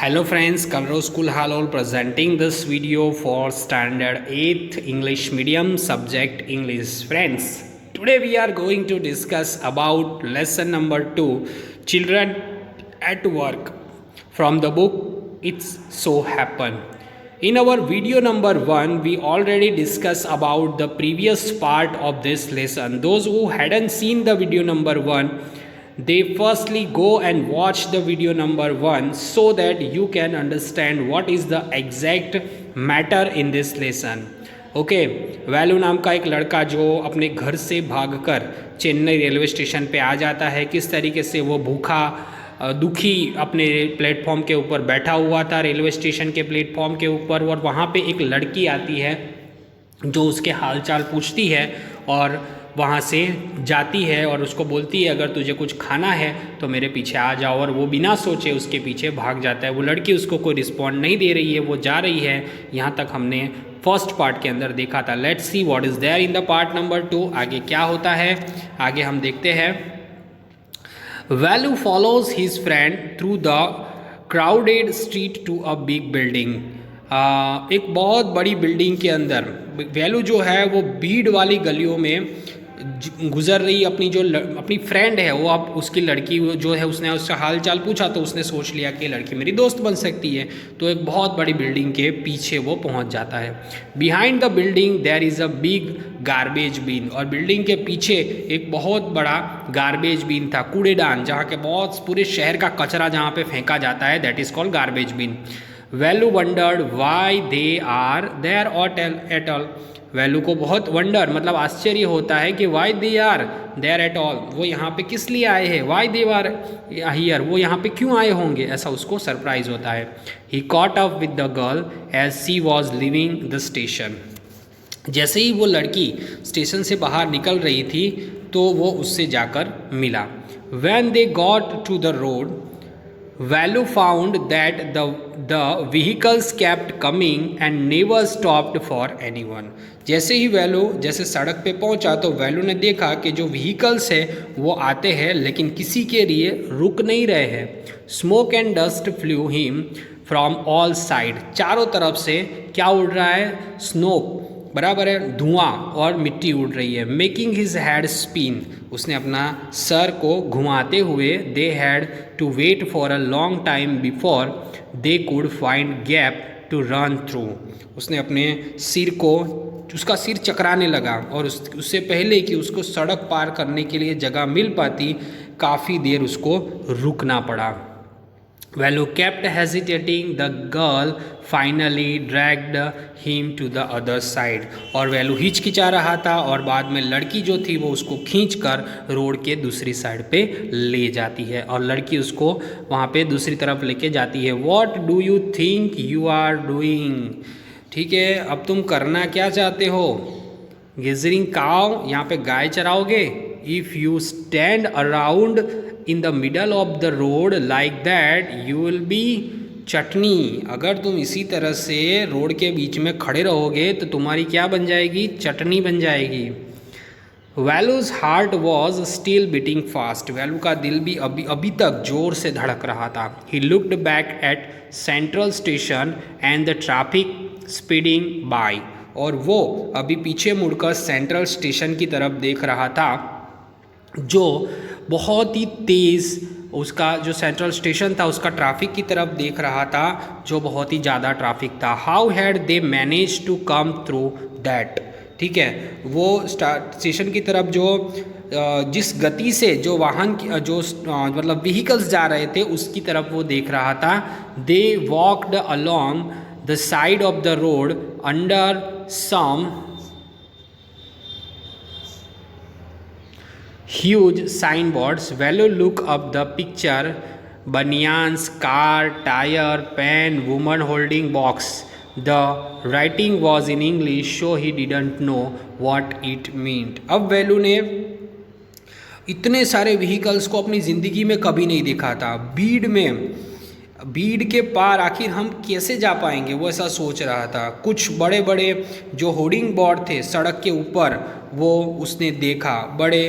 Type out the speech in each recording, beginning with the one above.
Hello friends, Kalro School Halol presenting this video for standard 8th English medium subject English. Friends, today we are going to discuss about lesson number 2, Children at Work, from the book It's So Happen. In our video number 1, we already discussed about the previous part of this lesson. Those who hadn't seen the video number 1, they firstly go and watch the video number 1 so that you can understand what is the exact matter in this lesson. Okay value नाम का एक लड़का जो अपने घर से भागकर Chennai railway station पे आ जाता है, किस तरीके से वो भूखा दुखी अपने प्लेटफॉर्म के ऊपर बैठा हुआ था, रेलवे स्टेशन के प्लेटफॉर्म के ऊपर, और वहाँ पे एक लड़की आती है जो उसके हालचाल पूछती है और वहाँ से जाती है और उसको बोलती है अगर तुझे कुछ खाना है तो मेरे पीछे आ जाओ, और वो बिना सोचे उसके पीछे भाग जाता है। वो लड़की उसको कोई रिस्पॉन्ड नहीं दे रही है, वो जा रही है। यहाँ तक हमने फर्स्ट पार्ट के अंदर देखा था। Let's see what is there in the part number 2। आगे क्या होता है, आगे हम देखते हैं। Velu follows his friend through the crowded street to a big building. एक बहुत बड़ी बिल्डिंग के अंदर वैल्यू जो है वो भीड़ वाली गलियों में गुजर रही। अपनी फ्रेंड है वो, अब उसकी लड़की जो है, उसने उसका हाल चाल पूछा तो उसने सोच लिया कि लड़की मेरी दोस्त बन सकती है, तो एक बहुत बड़ी बिल्डिंग के पीछे वो पहुंच जाता है। Behind the building there is a big garbage bin, और बिल्डिंग के पीछे एक बहुत बड़ा गार्बेज बीन था, कूड़ेदान, जहाँ के बहुत पूरे शहर का कचरा जहाँ पे फेंका जाता है, that is called garbage bin. Velu wondered why they are there at all. Velu को बहुत वंडर मतलब आश्चर्य होता है कि why they are there at all, वो यहाँ पे किस लिए आए हैं। वाई दे आर हियर, वो यहाँ पे क्यों आए होंगे, ऐसा उसको सरप्राइज होता है। He caught up with the girl as she was leaving the station. जैसे ही वो लड़की स्टेशन से बाहर निकल रही थी तो वो उससे जाकर मिला। When they got to the road Value found that the vehicles kept coming and never stopped for anyone. जैसे ही वैल्यू जैसे सड़क पे पहुंचा तो वैल्यू ने देखा कि जो व्हीकल्स है वो आते हैं लेकिन किसी के लिए रुक नहीं रहे हैं। Smoke and dust flu him from all side. चारों तरफ से क्या उड़ रहा है, स्मोक बराबर है धुआं और मिट्टी उड़ रही है। मेकिंग हिज हैड स्पिन, उसने अपना सर को घुमाते हुए। They had to wait for a long time before they could find gap to run through. उसने अपने सिर को, उसका सिर चकराने लगा और उससे पहले कि उसको सड़क पार करने के लिए जगह मिल पाती, काफ़ी देर उसको रुकना पड़ा। Value kept hesitating. The girl finally dragged him to the other side. और वैल्यू हिचकिचा रहा था और बाद में लड़की जो थी वो उसको खींचकर रोड के दूसरी साइड पे ले जाती है और लड़की उसको वहाँ पे दूसरी तरफ लेके जाती है। What do you think you are doing? ठीक है, अब तुम करना क्या चाहते हो। Grazing cow, यहाँ पे गाय चराओगे। If you stand around in the middle of the road like that you will be चटनी। अगर तुम इसी तरह से रोड के बीच में खड़े रहोगे तो तुम्हारी क्या बन जाएगी, चटनी बन जाएगी। Values heart was still beating fast, value का दिल भी अभी तक जोर से धड़क रहा था। He looked back at central station and the traffic speeding by, और वो अभी पीछे मुड़कर सेंट्रल स्टेशन की तरफ देख रहा था जो बहुत ही तेज़, उसका जो सेंट्रल स्टेशन था उसका ट्रैफिक की तरफ देख रहा था जो बहुत ही ज़्यादा ट्रैफिक था। How had they manage to come through that, ठीक है, वो स्टेशन की तरफ जो जिस गति से जो वाहन जो मतलब व्हीकल्स जा रहे थे उसकी तरफ वो देख रहा था। They walked along the side of the road under some huge signboards. Value look up the picture, banyans, car, tire, pen, woman holding box. The writing was in English so he didn't know what it meant. अब value ने इतने सारे vehicles को अपनी ज़िंदगी में कभी नहीं देखा था। भीड़ के पार आखिर हम कैसे जा पाएंगे, वो ऐसा सोच रहा था। कुछ बड़े बड़े जो होर्डिंग बोर्ड थे सड़क के ऊपर वो उसने देखा, बड़े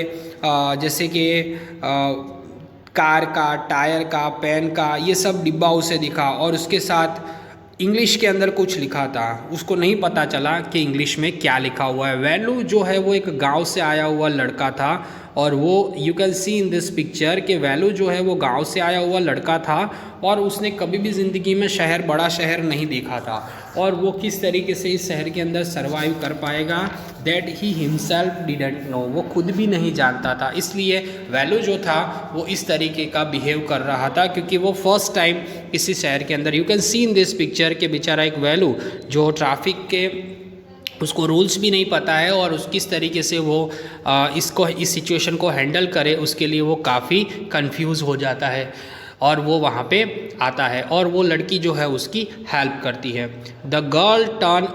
जैसे कि कार का, टायर का, पेन का, ये सब डिब्बा उसे दिखा और उसके साथ इंग्लिश के अंदर कुछ लिखा था। उसको नहीं पता चला कि इंग्लिश में क्या लिखा हुआ है। वैलू जो है वो एक गांव से आया हुआ लड़का था और वो you can see in this picture कि वैलू जो है वो गांव से आया हुआ लड़का था और उसने कभी भी ज़िंदगी में बड़ा शहर नहीं देखा था और वो किस तरीके से इस शहर के अंदर सर्वाइव कर पाएगा that he himself didn't know, वो खुद भी नहीं जानता था। इसलिए वैल्यू जो था वो इस तरीके का बिहेव कर रहा था क्योंकि वो फर्स्ट टाइम इसी शहर के अंदर, you can see in this picture के बेचारा एक वैल्यू जो ट्रैफिक के उसको रूल्स भी नहीं पता है और उस किस तरीके से वो इस सिचुएशन को हैंडल करे उसके लिए वो काफ़ी कंफ्यूज हो जाता है और वो वहाँ पे आता है और वो लड़की जो है उसकी हेल्प करती है। The girl turn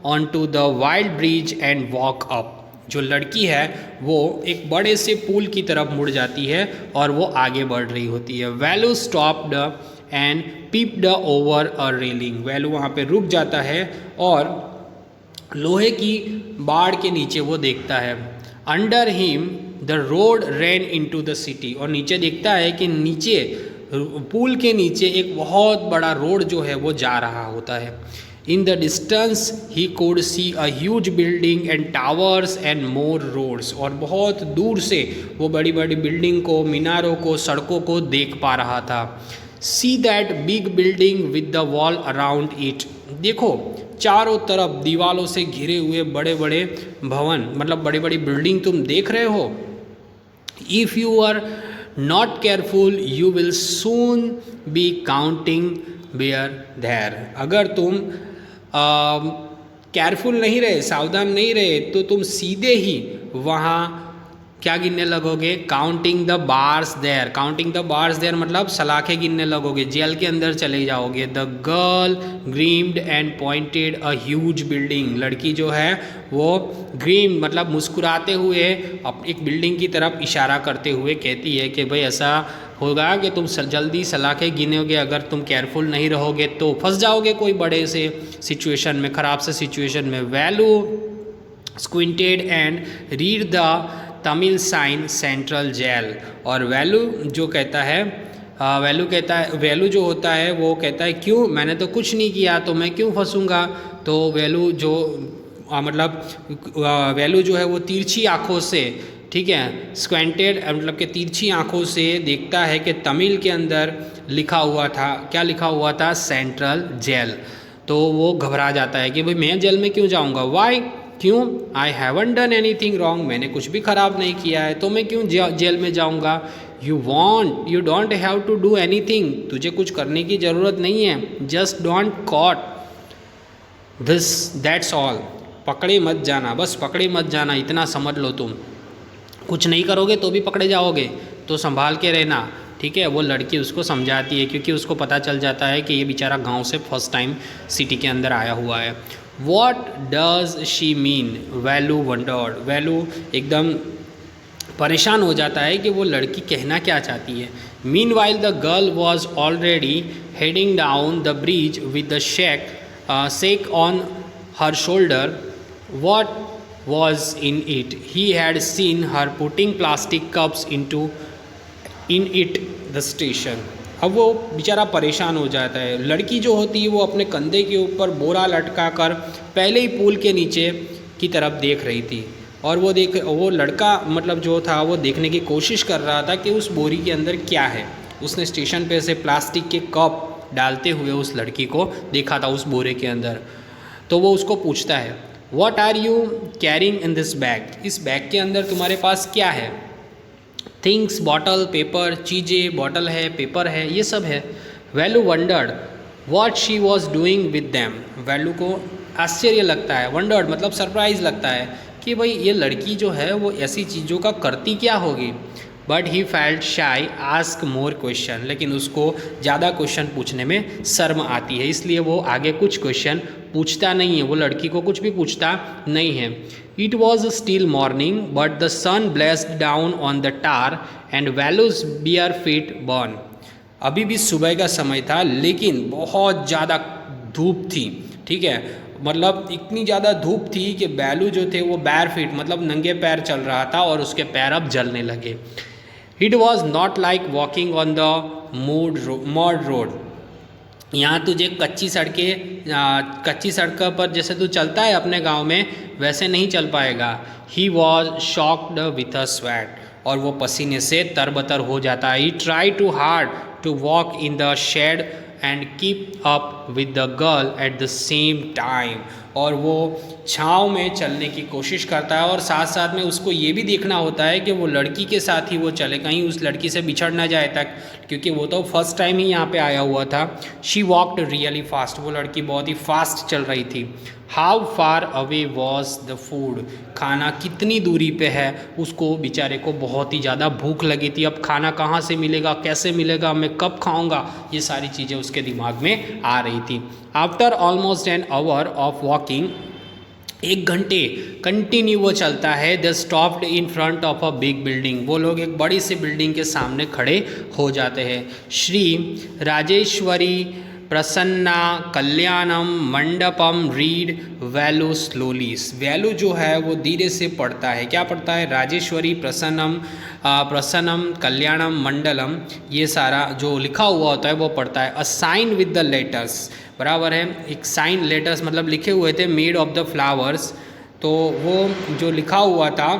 on to the wild bridge and walk up, जो लड़की है वो एक बड़े से पुल की तरफ मुड़ जाती है और वो आगे बढ़ रही होती है। Value stopped and peeped over a railing, value वहाँ पे रुक जाता है और लोहे की बाड़ के नीचे वो देखता है। Under him the road ran into the city, और नीचे देखता है कि नीचे पुल के नीचे एक बहुत बड़ा रोड जो है वो जा रहा होता है। In the distance he could see a huge building and towers and more roads, और बहुत दूर से वो बड़ी बड़ी बिल्डिंग को, मीनारों को, सड़कों को देख पा रहा था। See that big building with the wall around it, देखो चारों तरफ दीवालों से घिरे हुए बड़े बड़े भवन, मतलब बड़ी बड़ी बिल्डिंग तुम देख रहे हो। If you are not careful you will soon be counting bear there, अगर तुम केयरफुल नहीं रहे, सावधान नहीं रहे, तो तुम सीधे ही वहाँ क्या गिनने लगोगे, counting the bars there. Counting the bars there मतलब सलाखें गिनने लगोगे, जेल के अंदर चले जाओगे। The girl grinned and pointed a huge building, लड़की जो है वो ग्रीम मतलब मुस्कुराते हुए एक बिल्डिंग की तरफ इशारा करते हुए कहती है कि भाई ऐसा होगा कि तुम जल्दी सलाखें गिनोगे, अगर तुम केयरफुल नहीं रहोगे तो फंस जाओगे कोई बड़े से सिचुएशन में, ख़राब से सिचुएशन में। Velu squinted and read the Tamil sign central jail, और वैल्यू जो कहता है वैल्यू जो होता है वो कहता है क्यों, मैंने तो कुछ नहीं किया तो मैं क्यों फंसूंगा। तो वैल्यू जो वैल्यू जो है वो तिरछी आँखों से, ठीक है, स्क्वेंटेड मतलब कि तिरछी आँखों से देखता है कि तमिल के अंदर लिखा हुआ था, क्या लिखा हुआ था, सेंट्रल जेल। तो वो घबरा जाता है कि भाई मैं जेल में क्यों जाऊँगा, वाई, क्यों, I haven't done anything wrong, मैंने कुछ भी ख़राब नहीं किया है तो मैं क्यों जेल में जाऊँगा। You don't have to do anything, तुझे कुछ करने की ज़रूरत नहीं है। Just don't caught this that's all, पकड़े मत जाना, बस पकड़े मत जाना, इतना समझ लो, तुम कुछ नहीं करोगे तो भी पकड़े जाओगे, तो संभाल के रहना, ठीक है। वो लड़की उसको समझाती है क्योंकि उसको पता चल जाता है कि ये बेचारा गांव से फर्स्ट टाइम सिटी के अंदर आया हुआ है। What does she mean? Velu wondered, Velu एकदम परेशान हो जाता है कि वो लड़की कहना क्या चाहती है। Meanwhile the girl was already heading down the bridge with the sack on her shoulder. What was in it? He had seen her putting plastic cups in the station. अब वो बेचारा परेशान हो जाता है। लड़की जो होती है वो अपने कंधे के ऊपर बोरा लटका कर पहले ही पुल के नीचे की तरफ देख रही थी और वो लड़का मतलब जो था वो देखने की कोशिश कर रहा था कि उस बोरी के अंदर क्या है। उसने स्टेशन पे से प्लास्टिक के कप डालते हुए उस लड़की को देखा था उस बोरे के अंदर। तो वो उसको पूछता है, what are you carrying in this bag, इस बैग के अंदर तुम्हारे पास क्या है। थिंग्स, बॉटल, पेपर, चीज़ें, बॉटल है, पेपर है, ये सब है। Velu wondered what she was doing with them, Velu को आश्चर्य लगता है, वंडर्ड मतलब सरप्राइज लगता है कि भाई ये लड़की जो है वो ऐसी चीज़ों का करती क्या होगी। बट ही फेल्ट शाई आस्क मोर क्वेश्चन, लेकिन उसको ज़्यादा क्वेश्चन पूछने में शर्म आती है, इसलिए वो आगे कुछ क्वेश्चन पूछता नहीं है, वो लड़की को कुछ भी पूछता नहीं है। It was still morning but the sun blessed down on the tar and Velu's bare feet burn, अभी भी सुबह का समय था लेकिन बहुत ज़्यादा धूप थी, ठीक है, मतलब इतनी ज़्यादा धूप थी कि वैल्यू जो थे वो बैर फीट मतलब नंगे पैर चल रहा था और उसके पैर अब जलने लगे। It was not like walking on the mod road. यहाँ तुझे कच्ची सड़कों पर जैसे तू चलता है अपने गांव में वैसे नहीं चल पाएगा। He was shocked with a sweat, और वो पसीने से तरबतर हो जाता है। He try to hard to walk in the shade and keep up with the girl at the same time, और वो छाँव में चलने की कोशिश करता है और साथ साथ में उसको ये भी देखना होता है कि वो लड़की के साथ ही वो चले, कहीं उस लड़की से बिछड़ ना जाए तक, क्योंकि वो तो फर्स्ट टाइम ही यहाँ पे आया हुआ था। शी वॉकड रियली फास्ट, वो लड़की बहुत ही फास्ट चल रही थी। How far away was the food, खाना कितनी दूरी पे है, उसको बेचारे को बहुत ही ज़्यादा भूख लगी थी। अब खाना कहाँ से मिलेगा, कैसे मिलेगा, मैं कब खाऊंगा, ये सारी चीज़ें उसके दिमाग में आ रही थी। After almost an hour of walking, 1 घंटे कंटिन्यू वो चलता है। The stopped in front of a big building, वो लोग एक बड़ी सी बिल्डिंग के सामने खड़े हो जाते हैं। Shri Rajeshwari Prasanna Kalyanam Mandapam read value slowly, value जो है वो धीरे से पढ़ता है। क्या पढ़ता है? राजेश्वरी प्रसन्नम कल्याणम मंडलम, ये सारा जो लिखा हुआ होता है वो पढ़ता है। A sign with the letters, बराबर है, एक साइन लेटर्स मतलब लिखे हुए थे, मेड ऑफ द फ्लावर्स, तो वो जो लिखा हुआ था,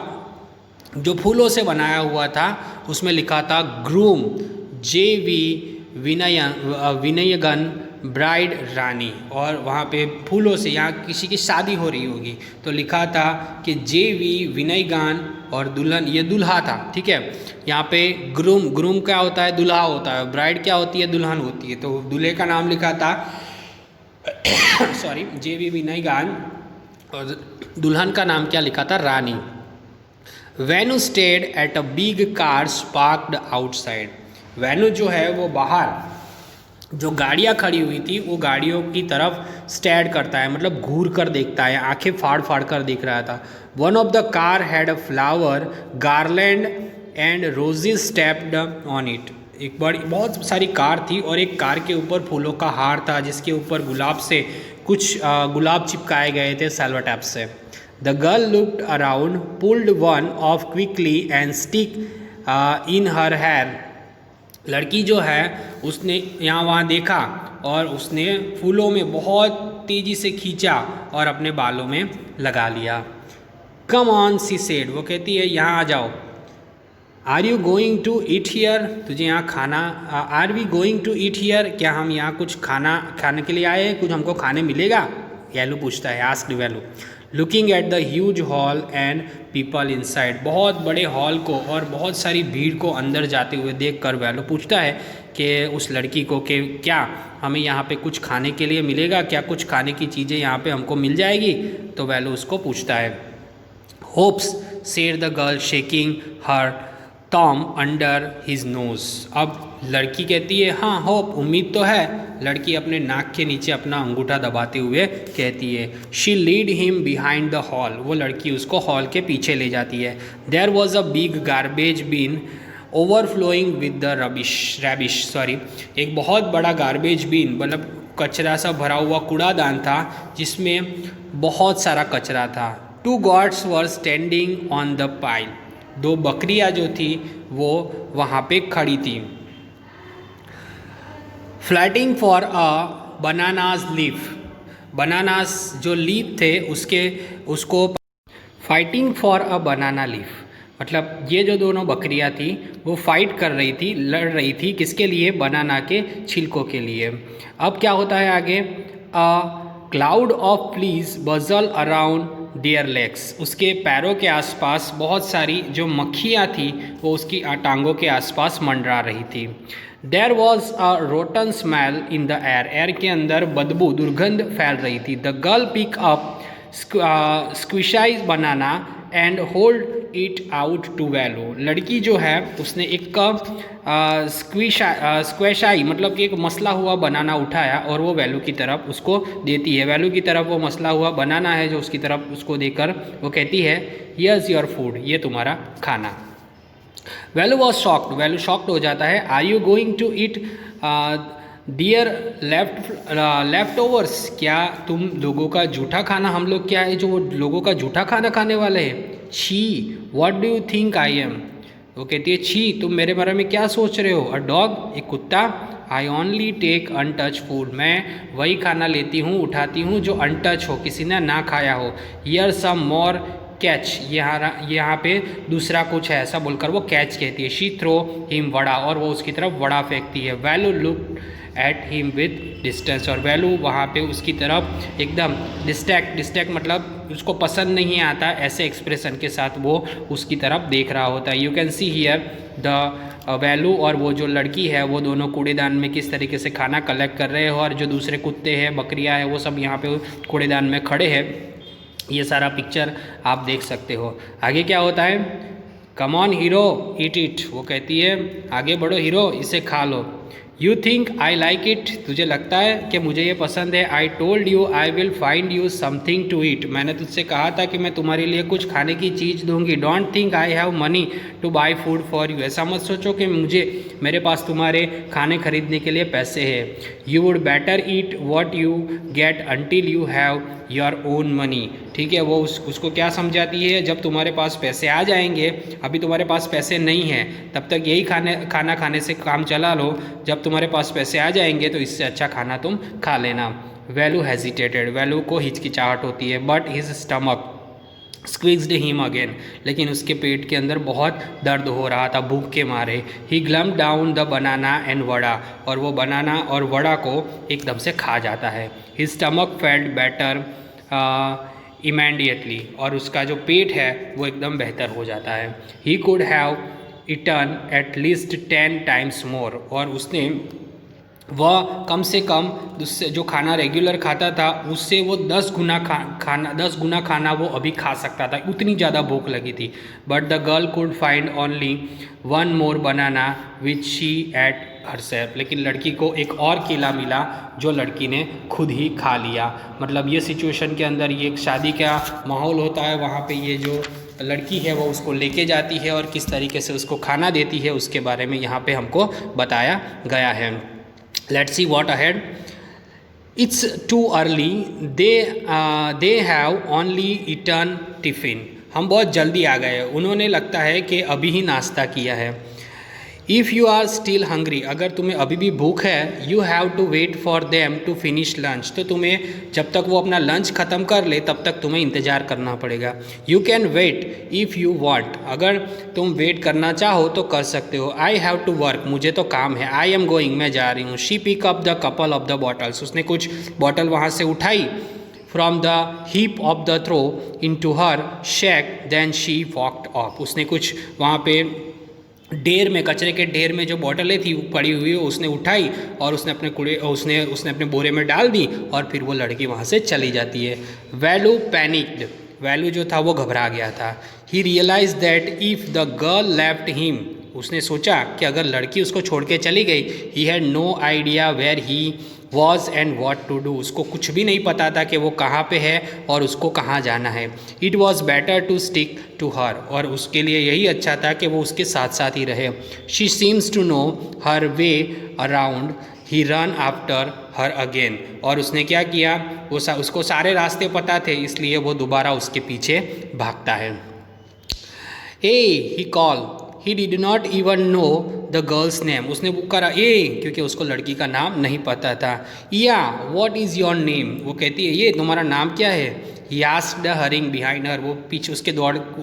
जो फूलों से बनाया हुआ था, उसमें लिखा था ग्रूम JV विनयगन ब्राइड रानी, और वहाँ पे फूलों से, यहाँ किसी की शादी हो रही होगी तो लिखा था कि JV विनयगान, और दुल्हन, ये दुल्हा था, ठीक है। यहाँ पे ग्रूम क्या होता है? दुल्हा होता है। ब्राइड क्या होती है? दुल्हन होती है। तो दूल्हे का नाम लिखा था सॉरी JV विनयगान, और दुल्हन का नाम क्या लिखा था? Rani. Venue stood at a big cars parked outside, venue जो है वो बाहर जो गाड़ियाँ खड़ी हुई थी वो गाड़ियों की तरफ स्टेड करता है, मतलब घूर कर देखता है, आंखें फाड़ फाड़ कर देख रहा था। One of the car had a flower garland and roses stepped on it, एक बड़ी बहुत सारी कार थी और एक कार के ऊपर फूलों का हार था जिसके ऊपर गुलाब से कुछ गुलाब चिपकाए गए थे सेलो टैप से। The girl looked around, pulled one of quickly and stick in her hair, लड़की जो है उसने यहाँ वहाँ देखा और उसने फूलों में बहुत तेज़ी से खींचा और अपने बालों में लगा लिया। कम ऑन सी सेड, वो कहती है यहाँ आ जाओ। Are you going to eat here, तुझे यहाँ खाना, are we going to eat here, क्या हम यहाँ कुछ खाने के लिए आए हैं, कुछ हमको खाने मिलेगा? वैल्यू पूछता है, asked value. Looking at the huge hall and people inside, बहुत बड़े हॉल को और बहुत सारी भीड़ को अंदर जाते हुए देख कर वैल्यू पूछता है कि उस लड़की को कि क्या हमें यहाँ पे कुछ खाने के लिए मिलेगा, क्या कुछ खाने की चीज़ें यहाँ पे हमको मिल जाएगी? तो वैल्यू उसको पूछता है। Hopes said the girl shaking her Tom under his nose, अब लड़की कहती है हाँ होप, उम्मीद तो है। लड़की अपने नाक के नीचे अपना अंगूठा दबाते हुए कहती है। She lead him behind the hall, वो लड़की उसको हॉल के पीछे ले जाती है। There was a big garbage bin overflowing with the rubbish, एक बहुत बड़ा गार्बेज बिन मतलब कचरा सा भरा हुआ कूड़ादान था जिसमें बहुत सारा कचरा था। 2 goats were standing on the pile, 2 बकरियां जो थी वो वहाँ पे खड़ी थी। Flatting for a bananas leaf, bananas जो लीफ थे उसको fighting for a banana leaf, मतलब ये जो दोनों बकरियां थी वो फाइट कर रही थी, लड़ रही थी, किसके लिए? बनाना के छिलकों के लिए। अब क्या होता है आगे? अ क्लाउड ऑफ फ्लीज बजल अराउंड डियर लेग्स, उसके पैरों के आसपास बहुत सारी जो मक्खियाँ थी वो उसकी टांगों के आसपास मंडरा रही थी। There was a rotten smell in the air, air के अंदर बदबू दुर्गंध फैल रही थी। The girl pick up squishy banana and hold it out to value, लड़की जो है उसने एक स्क्वैशाई मतलब कि एक मसला हुआ बनाना उठाया और वो वैल्यू की तरफ उसको देती है। वैल्यू की तरफ वो मसला हुआ बनाना है जो उसकी तरफ उसको देकर वो कहती है हियर्स योर फूड, ये तुम्हारा खाना। Velu was shocked, Velu shocked हो जाता है। Are you going to eat dear leftovers, क्या तुम लोगों का जूठा खाना, हम लोग क्या है जो लोगों का जूठा खाना खाने वाले हैं? She what do you think I am, वो कहती है छी, तुम मेरे बारे में क्या सोच रहे हो? अ डॉग, एक कुत्ता। I only take untouch food, मैं वही खाना लेती हूँ, उठाती हूँ जो अनटच हो, किसी ने ना खाया हो। हियर सम मोर कैच, यहाँ पे दूसरा कुछ है, ऐसा बोलकर वो कैच कहती है। शी थ्रो हिम वड़ा, और वो उसकी तरफ वड़ा फेंकती है। Value look at him with distance, और वैल्यू वहाँ पे उसकी तरफ एकदम डिस्ट्रैक्ट मतलब उसको पसंद नहीं आता, ऐसे एक्सप्रेशन के साथ वो उसकी तरफ देख रहा होता है। You can see here the value और वो जो लड़की है वो दोनों कूड़ेदान में किस तरीके से खाना कलेक्ट कर रहे हैं, और जो दूसरे कुत्ते हैं, बकरियां हैं, वो सब यहाँ पे कूड़ेदान में खड़े हैं। ये सारा पिक्चर आप देख सकते हो। आगे क्या होता है? Come on hero eat it, वो कहती है आगे बढ़ो हीरो, इसे खा लो। You think I like it, तुझे लगता है कि मुझे ये पसंद है। I told you I will find you something to eat, मैंने तुझसे कहा था कि मैं तुम्हारे लिए कुछ खाने की चीज़ दूंगी। Don't think I have money two by food for you, ऐसा मत सोचो कि मेरे पास तुम्हारे खाने खरीदने के लिए पैसे हैं। You would better eat what you get until you have your own money, ठीक है। वो उसको क्या समझाती है, जब तुम्हारे पास पैसे आ जाएंगे, अभी तुम्हारे पास पैसे नहीं हैं, तब तक यही खाना खाने से काम चला लो, जब तुम्हारे पास पैसे आ जाएंगे तो इससे अच्छा खाना तुम खा लेना। वैल्यू हेजिटेटेड, वैल्यू को हिचकिचाहट होती है। But his stomach squeezed him again, लेकिन उसके पेट के अंदर बहुत दर्द हो रहा था भूख के मारे। He gulped down the banana and vada, और वो बनाना और वड़ा को एकदम से खा जाता है। His stomach felt better immediately, और उसका जो पेट है वो एकदम बेहतर हो जाता है। He could have eaten at least 10 times more, और उसने वह कम से कम उससे जो खाना रेगुलर खाता था उससे वो 10 गुना खाना वो अभी खा सकता था, उतनी ज़्यादा भूख लगी थी। But the girl could find only 1 more banana which she ate herself, लेकिन लड़की को एक और केला मिला जो लड़की ने खुद ही खा लिया। मतलब ये सिचुएशन के अंदर ये एक शादी का माहौल होता है, वहाँ पे ये जो लड़की है वो उसको लेके जाती है और किस तरीके से उसको खाना देती है उसके बारे में यहाँ पे हमको बताया गया है। Let's see what ahead. It's too early. They have only eaten tiffin. हम बहुत जल्दी आ गए, उन्होंने लगता है कि अभी ही नाश्ता किया है। If you are still hungry, अगर तुम्हें अभी भी भूख है, you have to wait for them to finish lunch, तो तुम्हें जब तक वो अपना लंच ख़त्म कर ले तब तक तुम्हें इंतज़ार करना पड़ेगा। You can wait if you want, अगर तुम वेट करना चाहो तो कर सकते हो। आई हैव टू वर्क, मुझे तो काम है। आई एम गोइंग, मैं जा रही हूँ। She pick up the couple of the bottles, उसने कुछ बॉटल वहाँ से उठाई। From the heap of the throw into her shake then she walked off, उसने कुछ वहाँ पे ढेर में, कचरे के ढेर में जो बॉटलें थी पड़ी हुई उसने उठाई और उसने अपने बोरे में डाल दी, और फिर वो लड़की वहाँ से चली जाती है। वैल्यू पैनिक्ड, वैल्यू जो था वो घबरा गया था। He realize that if the girl left him, उसने सोचा कि अगर लड़की उसको छोड़ के चली गई, he had no idea where he was and what to do, उसको कुछ भी नहीं पता था कि वो कहाँ पे है और उसको कहाँ जाना है। It was better to stick to her, और उसके लिए यही अच्छा था कि वो उसके साथ साथ ही रहे। She seems to know her way around, he run after her again, और उसने क्या किया, उसको सारे रास्ते पता थे, इसलिए वो दोबारा उसके पीछे भागता है। He call, he did not even know the girl's name, उसने पुकारा क्योंकि उसको लड़की का नाम नहीं पता था। या व्हाट इज़ योर नेम, वो कहती है ये तुम्हारा नाम क्या है। He asked hurrying behind her, वो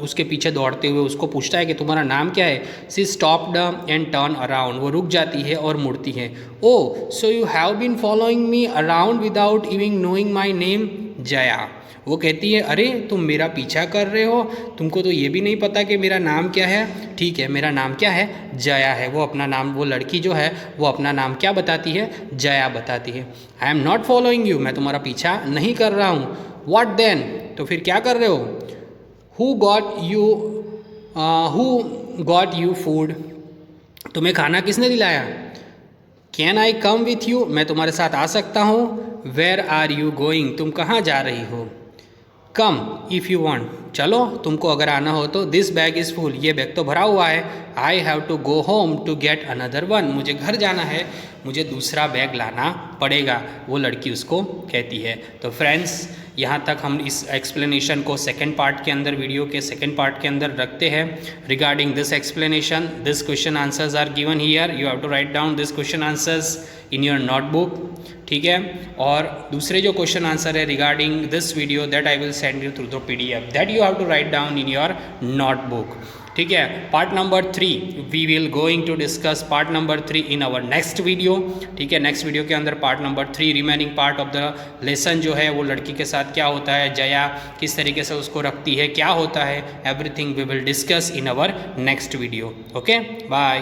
उसके पीछे दौड़ते हुए उसको पूछता है कि तुम्हारा नाम क्या है। She stopped and turn around, वो रुक जाती है और मुड़ती है। Oh so you have been following me around without even knowing my name Jaya, वो कहती है अरे तुम मेरा पीछा कर रहे हो, तुमको तो ये भी नहीं पता कि मेरा नाम क्या है। ठीक है, मेरा नाम क्या है, जया है। वो अपना नाम, वो लड़की जो है वो अपना नाम क्या बताती है, जया बताती है। I am not following you, मैं तुम्हारा पीछा नहीं कर रहा हूँ। व्हाट देन, तो फिर क्या कर रहे हो। हु गॉट यू फूड, तुम्हें खाना किसने दिलाया। Can I come with you, मैं तुम्हारे साथ आ सकता हूँ। वेयर आर यू गोइंग, तुम कहाँ जा रही हो। कम इफ़ यू वांट, चलो तुमको अगर आना हो तो। दिस बैग इज़ फुल, ये बैग तो भरा हुआ है। I have to go home to get another one, मुझे घर जाना है, मुझे दूसरा बैग लाना पड़ेगा, वो लड़की उसको कहती है। तो फ्रेंड्स यहाँ तक हम इस एक्सप्लेनेशन को सेकेंड पार्ट के अंदर, वीडियो के सेकेंड पार्ट के अंदर रखते हैं। Regarding this explanation, this question answers are given here, you have to write down this question answers in your notebook, ठीक है। और दूसरे जो क्वेश्चन आंसर है regarding this video, that I will send you through the PDF, that you have to write down in your notebook, ठीक है। Part number 3 we will going to discuss part number 3 in our next video, ठीक है। Next video के अंदर part number 3 remaining part of the lesson जो है वो लड़की के साथ क्या होता है, जया किस तरीके से उसको रखती है, क्या होता है, everything we will discuss in our next video. Okay, bye.